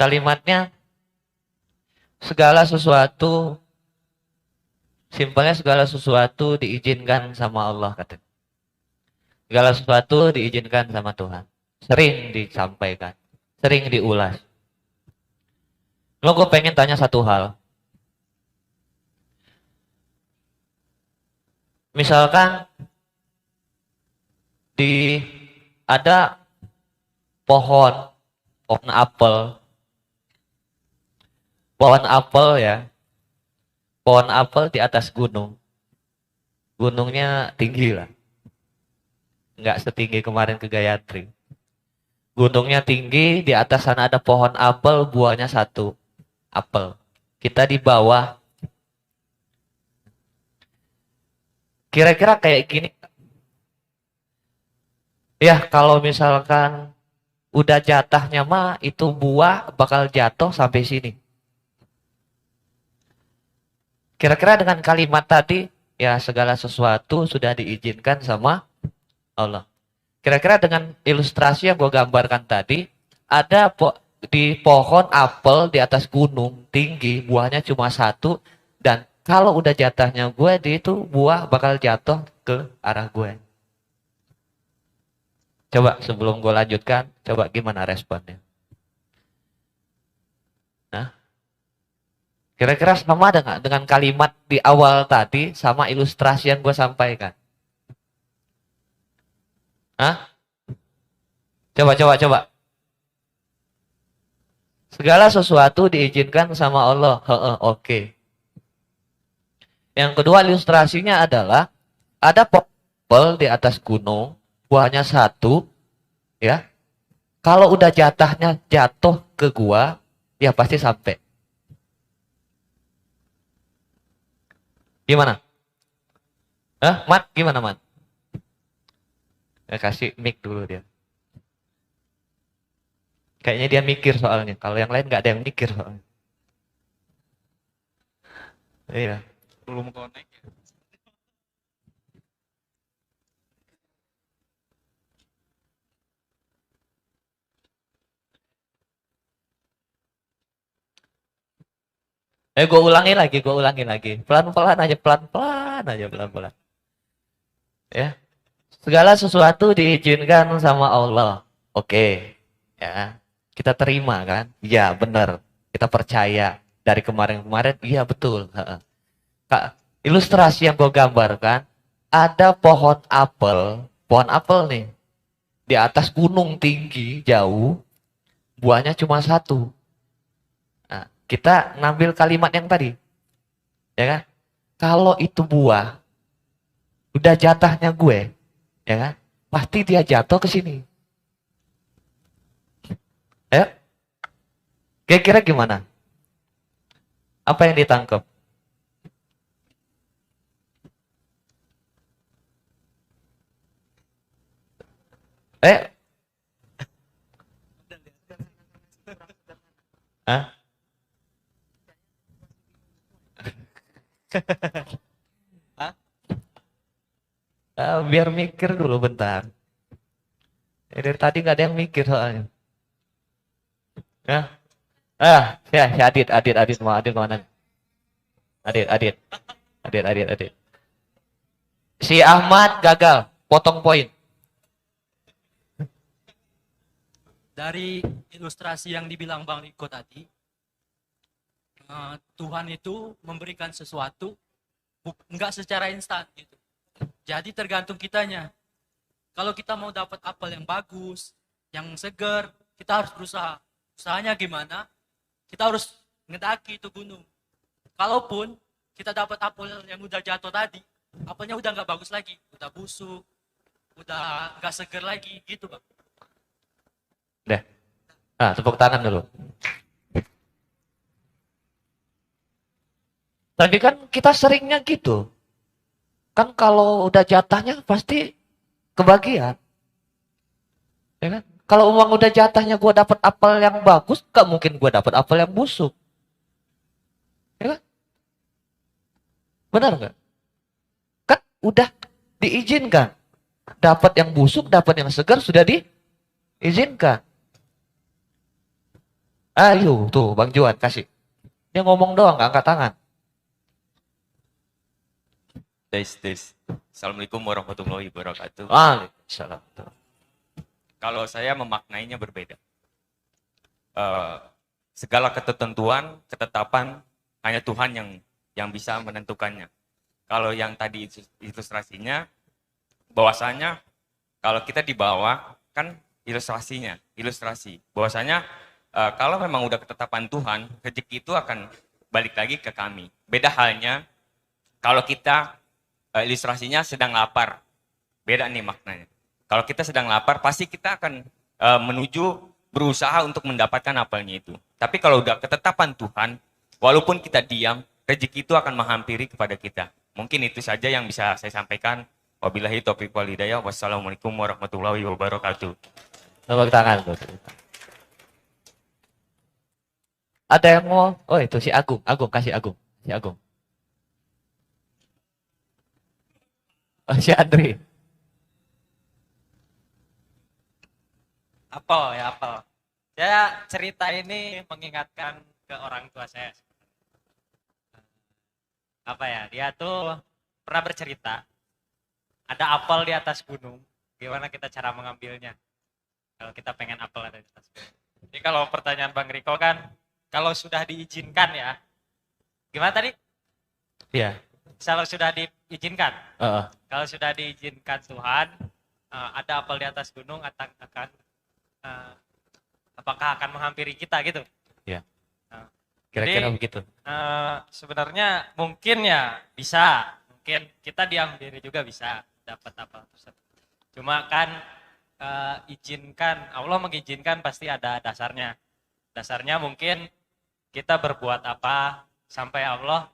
Kalimatnya segala sesuatu, simpelnya segala sesuatu diizinkan sama Allah katanya. Segala sesuatu diizinkan sama Tuhan. Sering disampaikan, sering diulas. Lo gue pengen tanya satu hal. Misalkan di ada pohon, pohon apel, pohon apel ya, pohon apel di atas gunung. Gunungnya tinggi lah, nggak setinggi kemarin ke Gayatri. Gunungnya tinggi, di atas sana ada pohon apel, buahnya satu, apel. Kita di bawah, kira-kira kayak gini. Ya, kalau misalkan udah jatahnya mah, itu buah bakal jatuh sampai sini. Kira-kira dengan kalimat tadi, ya segala sesuatu sudah diizinkan sama Allah. Kira-kira dengan ilustrasi yang gue gambarkan tadi, ada di pohon apel di atas gunung tinggi, buahnya cuma satu, dan kalau udah jatahnya gue, di itu buah bakal jatuh ke arah gue. Coba sebelum gue lanjutkan, coba gimana responnya? Nah, kira-kira sama dengan kalimat di awal tadi, sama ilustrasi yang gue sampaikan. Hah? Coba. Segala sesuatu diizinkan sama Allah. Oke. Yang kedua ilustrasinya adalah ada pohon di atas gunung, buahnya satu, ya. Kalau udah jatahnya jatuh ke gua, ya pasti sampai. Gimana? Mat, gimana, Mat? Ya, kasih mic dulu dia. Kayaknya dia mikir soalnya. Kalau yang lain nggak ada yang mikir soalnya. Iya. Belum connect ya. Gue ulangi lagi. Pelan-pelan aja, pelan-pelan. Ya. Segala sesuatu diizinkan sama Allah. Oke. Ya. Kita terima kan? Iya, benar. Kita percaya. Dari kemarin-kemarin, iya betul. Kak, ilustrasi yang gue gambarkan, ada pohon apel nih, di atas gunung tinggi, jauh, buahnya cuma satu. Nah, kita ngambil kalimat yang tadi, ya kan? Kalau itu buah, udah jatahnya gue, ya kan? Pasti dia jatuh ke sini. Ya, kira-kira gimana? Apa yang ditangkap? Eh, Hah? Hah? Biar mikir dulu bentar. Dari tadi nggak ada yang mikir soalnya. Ya, si Adit, mau Adit mana? Adit. Adit. Si Ahmad gagal, potong poin. Dari ilustrasi yang dibilang Bang Riko tadi, Tuhan itu memberikan sesuatu enggak secara instan gitu. Jadi tergantung kitanya. Kalau kita mau dapat apel yang bagus, yang segar, kita harus berusaha. Usahanya gimana? Kita harus ngedaki itu gunung. Kalaupun kita dapat apel yang udah jatuh tadi, apelnya udah nggak bagus lagi, udah busuk, udah nggak segar lagi, gitu Bang. Deh. Nah, tepuk tangan dulu. Tapi kan kita seringnya gitu. Kan kalau udah jatahnya pasti kebagian. Ya kan? Kalau uang udah jatahnya gue dapat apel yang bagus, gak mungkin gue dapat apel yang busuk. Ya kan? Benar nggak? Kan udah diizinkan. Dapat yang busuk, dapat yang segar sudah diizinkan. Ayo, tuh Bang Juan kasih. Dia ngomong doang, nggak angkat tangan. Tes. Assalamualaikum warahmatullahi wabarakatuh. Waalaikumsalam. Tuh. Kalau saya memaknainya berbeda. Eh, Segala ketentuan, ketetapan hanya Tuhan yang bisa menentukannya. Kalau yang tadi ilustrasinya, bahwasanya kalau kita di bawah kan ilustrasi. Bahwasanya kalau memang udah ketetapan Tuhan, rezeki itu akan balik lagi ke kami. Beda halnya kalau kita ilustrasinya sedang lapar, beda nih maknanya. Kalau kita sedang lapar, pasti kita akan menuju berusaha untuk mendapatkan apelnya itu. Tapi kalau udah ketetapan Tuhan, walaupun kita diam, rezeki itu akan menghampiri kepada kita. Mungkin itu saja yang bisa saya sampaikan. Wabillahi taufiq wal hidayah. Wassalamualaikum warahmatullahi wabarakatuh. Tepuk tangan tuh. Ada yang mau? Oh itu si Agung. Kasih Agung. Si Agung. Oh, si Andri. Apel. Saya cerita ini mengingatkan ke orang tua saya. Dia tuh pernah bercerita, ada apel di atas gunung, gimana kita cara mengambilnya? Kalau kita pengen apel ada di atas gunung. Jadi kalau pertanyaan Bang Riko kan, kalau sudah diizinkan ya, gimana tadi? Iya. Kalau sudah diizinkan, Heeh. kalau sudah diizinkan Tuhan, ada apel di atas gunung apakah akan menghampiri kita gitu? Iya. Nah, Kira-kira jadi, begitu. sebenarnya mungkin ya bisa, mungkin kita diam diri juga bisa dapat apel tersebut. Cuma kan Allah mengizinkan pasti ada dasarnya. Dasarnya mungkin kita berbuat apa sampai Allah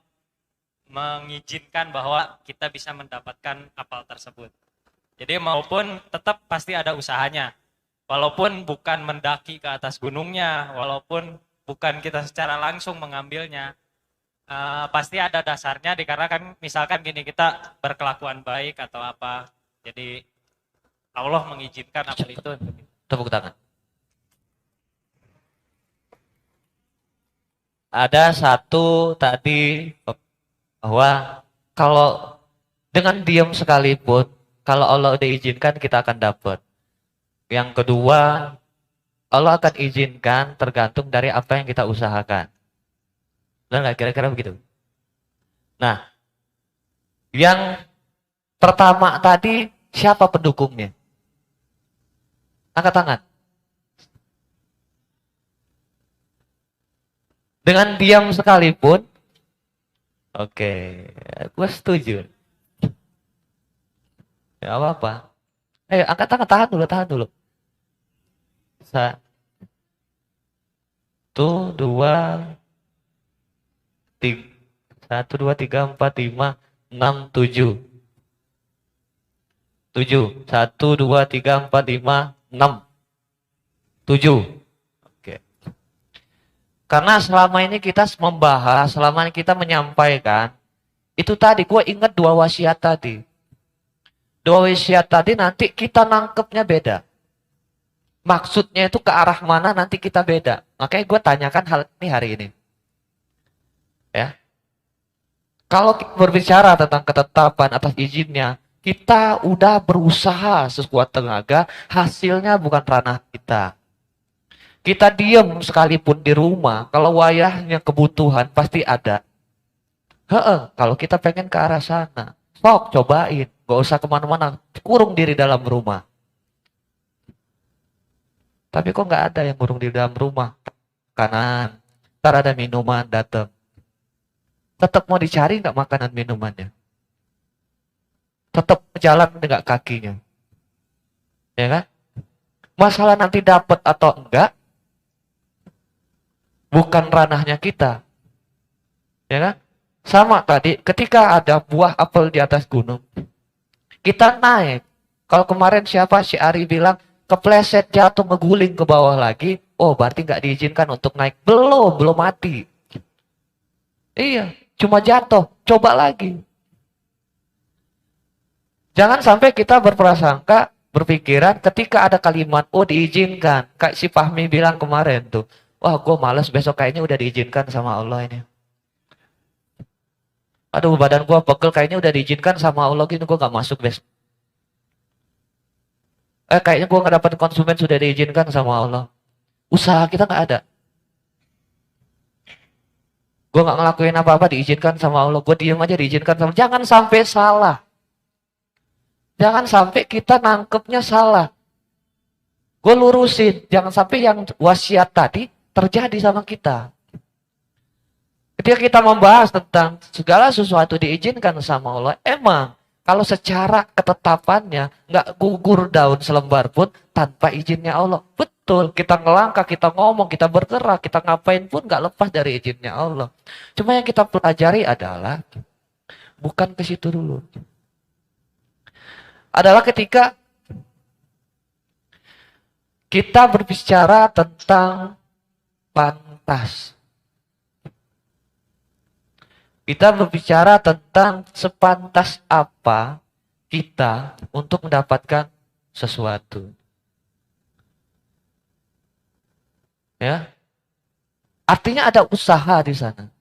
mengizinkan bahwa kita bisa mendapatkan apel tersebut. Jadi maupun tetap pasti ada usahanya. Walaupun bukan mendaki ke atas gunungnya, walaupun bukan kita secara langsung mengambilnya, pasti ada dasarnya dikarenakan misalkan gini, kita berkelakuan baik atau apa. Jadi Allah mengizinkan apel itu. Tepuk tangan. Ada satu tadi bahwa kalau dengan diam sekalipun, kalau Allah udah izinkan kita akan dapat. Yang kedua, Allah akan izinkan tergantung dari apa yang kita usahakan. Benar nggak kira-kira begitu? Nah, yang pertama tadi siapa pendukungnya? Angkat tangan. Dengan diam sekalipun, oke, gue setuju. Ya apa-apa. Ayo angkat tangan, tahan dulu. Satu, dua, tiga, empat, lima, enam, tujuh. 6, 7. Oke. Karena selama ini kita membahas, selama ini kita menyampaikan, itu tadi gue ingat 2 wasiat tadi. 2 wasiat tadi nanti kita nangkepnya beda. Maksudnya itu ke arah mana nanti kita beda. Makanya gue tanyakan hal ini hari ini. Ya. Kalau berbicara tentang ketetapan atas izinnya, kita udah berusaha sekuat tenaga, hasilnya bukan ranah kita. Kita diam sekalipun di rumah, kalau wayahnya kebutuhan pasti ada. Kalau kita pengen ke arah sana, sok cobain, gak usah kemana-mana, kurung diri dalam rumah. Tapi kok nggak ada yang kurung di dalam rumah? Kanan, ntar ada minuman datang. Tetap mau dicari nggak makanan minumannya? Tetap jalan nggak kakinya? Ya kan? Masalah nanti dapat atau enggak, bukan ranahnya kita. Ya kan? Sama tadi, ketika ada buah apel di atas gunung, kita naik. Kalau kemarin siapa si Ari bilang, kepleset jatuh ngeguling ke bawah lagi, oh berarti nggak diizinkan untuk naik. Belum mati. Iya, cuma jatuh, coba lagi. Jangan sampai kita berprasangka, berpikiran ketika ada kalimat, oh diizinkan. Kayak si Fahmi bilang kemarin tuh, Wah, gue males besok kayaknya udah diizinkan sama Allah ini. Aduh, badan gue pegel kayaknya udah diizinkan sama Allah gini, gue gak masuk besok. Kayaknya gue gak dapat konsumen sudah diizinkan sama Allah. Usaha kita gak ada. Gue gak ngelakuin apa-apa diizinkan sama Allah. Gue diem aja diizinkan sama Allah. Jangan sampai salah. Jangan sampai kita nangkepnya salah. Gue lurusin. Jangan sampai yang wasiat tadi terjadi sama kita. Ketika kita membahas tentang segala sesuatu diizinkan sama Allah, emang kalau secara ketetapannya nggak gugur daun selembar pun tanpa izinnya Allah. Betul, kita ngelangkah, kita ngomong, kita bergerak, kita ngapain pun nggak lepas dari izinnya Allah. Cuma yang kita pelajari adalah bukan ke situ dulu. Adalah ketika kita berbicara tentang pantas. Kita berbicara tentang sepantas apa kita untuk mendapatkan sesuatu. Ya. Artinya ada usaha di sana.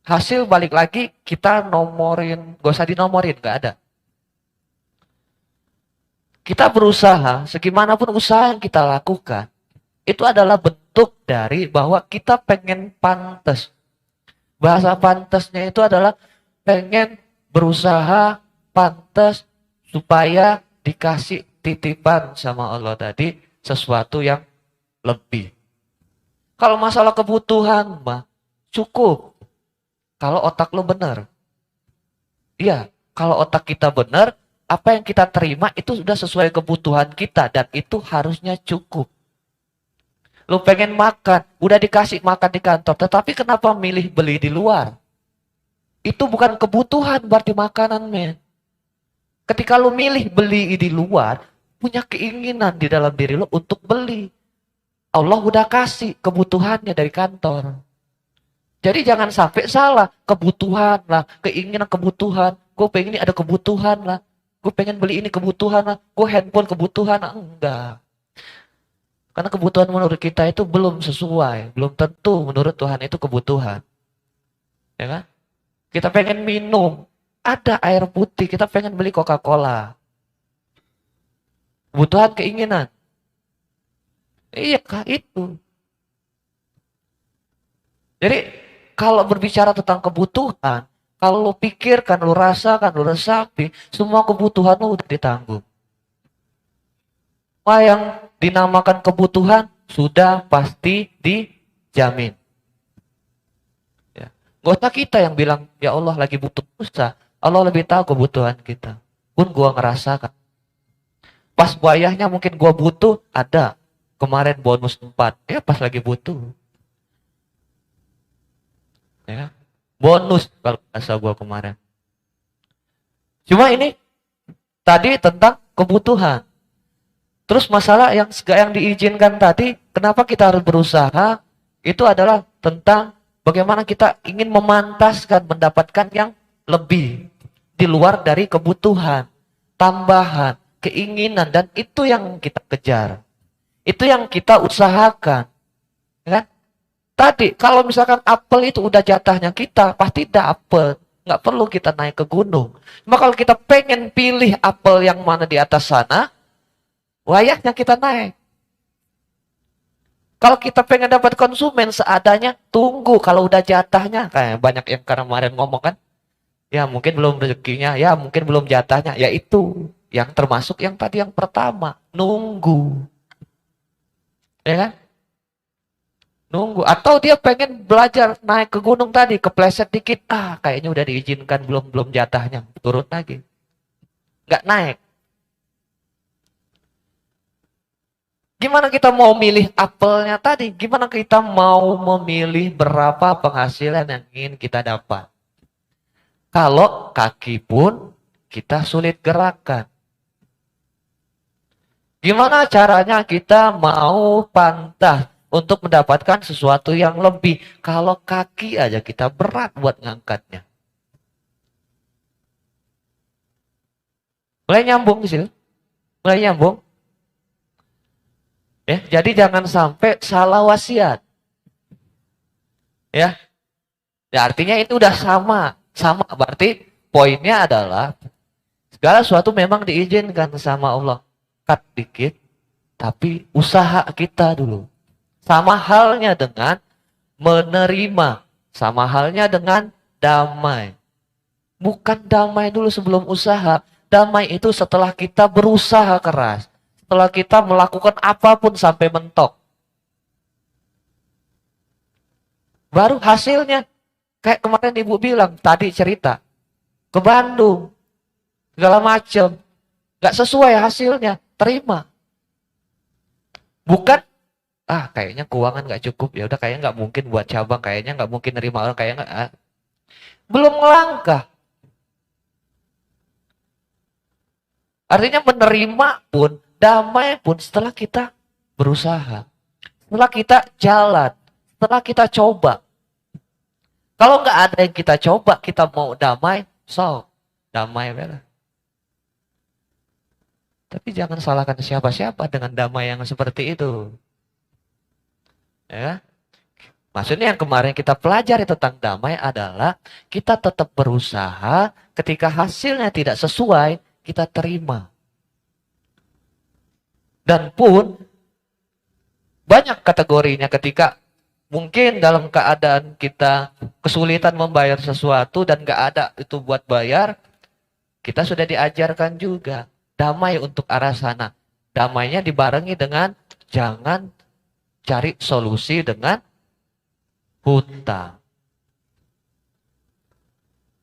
Hasil balik lagi kita nomorin, gak usah dinomorin, gak ada. Kita berusaha, segimanapun usaha yang kita lakukan, itu adalah bentuk dari bahwa kita pengen pantas. Bahasa pantasnya itu adalah pengen berusaha pantas supaya dikasih titipan sama Allah tadi sesuatu yang lebih. Kalau masalah kebutuhan mah cukup kalau otak lo benar. Iya, kalau otak kita benar, apa yang kita terima itu sudah sesuai kebutuhan kita dan itu harusnya cukup. Lu pengen makan, udah dikasih makan di kantor, tetapi kenapa milih beli di luar? Itu bukan kebutuhan berarti makanan, men. Ketika lu milih beli di luar, punya keinginan di dalam diri lu untuk beli. Allah udah kasih kebutuhannya dari kantor. Jadi jangan sampai salah, kebutuhan lah, keinginan kebutuhan. Gue pengen ini ada kebutuhan lah, gue pengen beli ini kebutuhan lah, gue handphone kebutuhan lah. Enggak. Karena kebutuhan menurut kita itu belum sesuai. Belum tentu menurut Tuhan itu kebutuhan. Ya kan? Kita pengen minum. Ada air putih. Kita pengen beli Coca-Cola. Kebutuhan keinginan. Iya kah itu. Jadi kalau berbicara tentang kebutuhan. Kalau lu pikirkan, lu rasakan, lu resapi. Semua kebutuhan lu udah ditanggung. Apa yang dinamakan kebutuhan sudah pasti dijamin. Ya. Gak usah kita yang bilang, ya Allah lagi butuh usaha. Allah lebih tahu kebutuhan kita. Pun gua ngerasakan. Pas bayahnya mungkin gua butuh, ada. Kemarin bonus 4. Ya pas lagi butuh. Ya. Bonus kalau rasa gua kemarin. Cuma ini tadi tentang kebutuhan. Terus masalah yang diizinkan tadi, kenapa kita harus berusaha, itu adalah tentang bagaimana kita ingin memantaskan, mendapatkan yang lebih. Di luar dari kebutuhan, tambahan, keinginan, dan itu yang kita kejar. Itu yang kita usahakan. Ya? Tadi, kalau misalkan apel itu udah jatahnya kita, pasti dapet. Nggak perlu kita naik ke gunung. Cuma kalau kita pengen pilih apel yang mana di atas sana, wayahnya kita naik. Kalau kita pengen dapat konsumen seadanya, tunggu kalau udah jatahnya. Kayak banyak yang kemarin ngomong kan, ya mungkin belum rezekinya, ya mungkin belum jatahnya. Ya itu, yang termasuk yang tadi yang pertama, nunggu. Ya kan? Nunggu. Atau dia pengen belajar naik ke gunung tadi, kepleset dikit. Kayaknya udah diizinkan, belum jatahnya. Turun lagi. Nggak naik. Gimana kita mau milih apelnya tadi? Gimana kita mau memilih berapa penghasilan yang ingin kita dapat? Kalau kaki pun kita sulit gerakan. Gimana caranya kita mau pantas untuk mendapatkan sesuatu yang lebih? Kalau kaki aja kita berat buat ngangkatnya. Mulai nyambung di sini? Mulai nyambung? Ya, jadi jangan sampai salah wasiat. Ya. Ya artinya itu udah sama. Sama berarti poinnya adalah segala sesuatu memang diizinkan sama Allah. Cut dikit, tapi usaha kita dulu. Sama halnya dengan menerima. Sama halnya dengan damai. Bukan damai dulu sebelum usaha. Damai itu setelah kita berusaha keras. Setelah kita melakukan apapun sampai mentok. Baru hasilnya. Kayak kemarin ibu bilang, tadi cerita. Ke Bandung. Segala macam. Gak sesuai hasilnya. Terima. Bukan, kayaknya keuangan gak cukup. Ya udah kayaknya gak mungkin buat cabang. Kayaknya gak mungkin nerima orang. Kayaknya gak. Belum melangkah. Artinya menerima pun, damai pun setelah kita berusaha. Setelah kita jalan. Setelah kita coba. Kalau nggak ada yang kita coba, kita mau damai, damai belah. Tapi jangan salahkan siapa-siapa dengan damai yang seperti itu. Ya. Maksudnya yang kemarin kita pelajari tentang damai adalah kita tetap berusaha, ketika hasilnya tidak sesuai, kita terima. Dan pun banyak kategorinya ketika mungkin dalam keadaan kita kesulitan membayar sesuatu dan gak ada itu buat bayar, kita sudah diajarkan juga damai untuk arah sana. Damainya dibarengi dengan jangan cari solusi dengan hutang.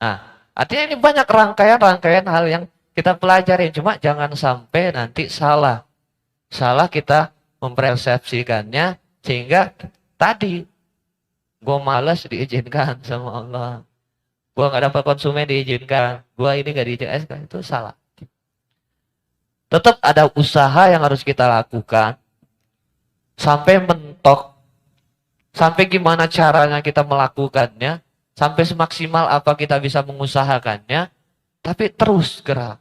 Nah, artinya ini banyak rangkaian-rangkaian hal yang kita pelajari. Cuma jangan sampai nanti salah. Salah kita mempersepsikannya sehingga tadi, gue males diizinkan sama Allah. Gue gak dapat konsumen diizinkan. Gue ini gak diizinkan. Itu salah. Tetap ada usaha yang harus kita lakukan. Sampai mentok. Sampai gimana caranya kita melakukannya. Sampai semaksimal apa kita bisa mengusahakannya. Tapi terus gerak.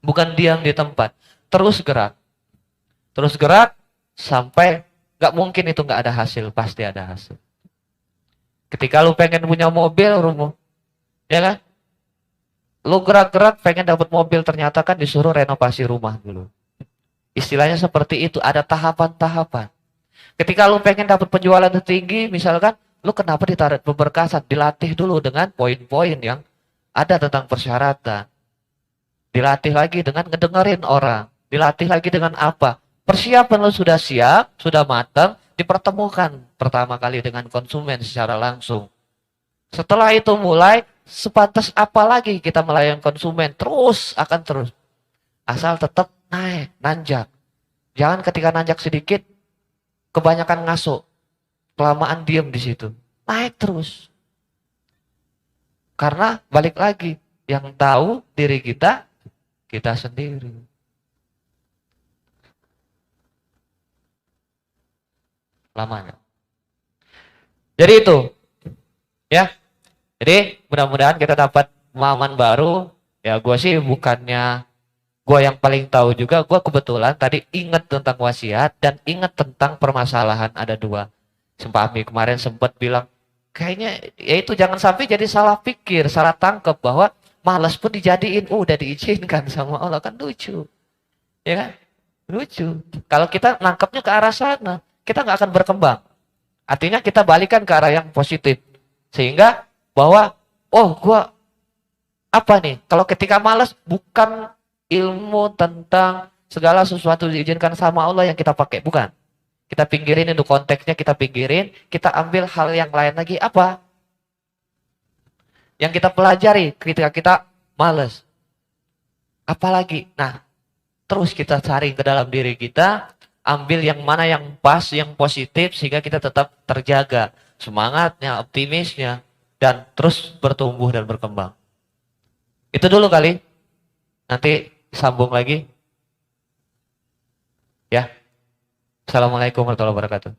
Bukan diam di tempat. Terus gerak. Terus gerak sampai gak mungkin itu gak ada hasil. Pasti ada hasil. Ketika lu pengen punya mobil, ya kan? Lu gerak-gerak pengen dapat mobil, ternyata kan disuruh renovasi rumah dulu. Istilahnya seperti itu, ada tahapan-tahapan. Ketika lu pengen dapat penjualan tinggi, misalkan, lu kenapa ditaruh pemberkasan? Dilatih dulu dengan poin-poin yang ada tentang persyaratan. Dilatih lagi dengan ngedengerin orang. Dilatih lagi dengan apa? Persiapan lu sudah siap, sudah matang, dipertemukan pertama kali dengan konsumen secara langsung. Setelah itu mulai, sepantas apa lagi kita melayani konsumen, terus akan terus. Asal tetap naik, nanjak. Jangan ketika nanjak sedikit, kebanyakan ngasuk. Kelamaan diem di situ. Naik terus. Karena balik lagi, yang tahu diri kita sendiri. Lamanya. Jadi itu. Ya. Jadi mudah-mudahan kita dapat pemahaman baru. Ya gue sih bukannya gue yang paling tahu juga. Gue kebetulan tadi ingat tentang wasiat dan ingat tentang permasalahan ada dua. Sempami kemarin sempat bilang kayaknya ya itu jangan sampai jadi salah pikir, salah tangkap bahwa malas pun dijadiin udah diizinkan sama Allah, kan lucu. Ya kan? Lucu. Kalau kita nangkepnya ke arah sana, kita nggak akan berkembang. Artinya kita balikan ke arah yang positif. Sehingga bahwa, gua apa nih? Kalau ketika malas, bukan ilmu tentang segala sesuatu diizinkan sama Allah yang kita pakai. Bukan. Kita pinggirin itu konteksnya, kita pinggirin. Kita ambil hal yang lain lagi. Apa? Yang kita pelajari ketika kita malas. Apalagi? Nah, terus kita cari ke dalam diri kita. Ambil yang mana yang pas, yang positif, sehingga kita tetap terjaga semangatnya, optimisnya, dan terus bertumbuh dan berkembang. Itu dulu kali. Nanti sambung lagi. Ya. Assalamualaikum warahmatullahi wabarakatuh.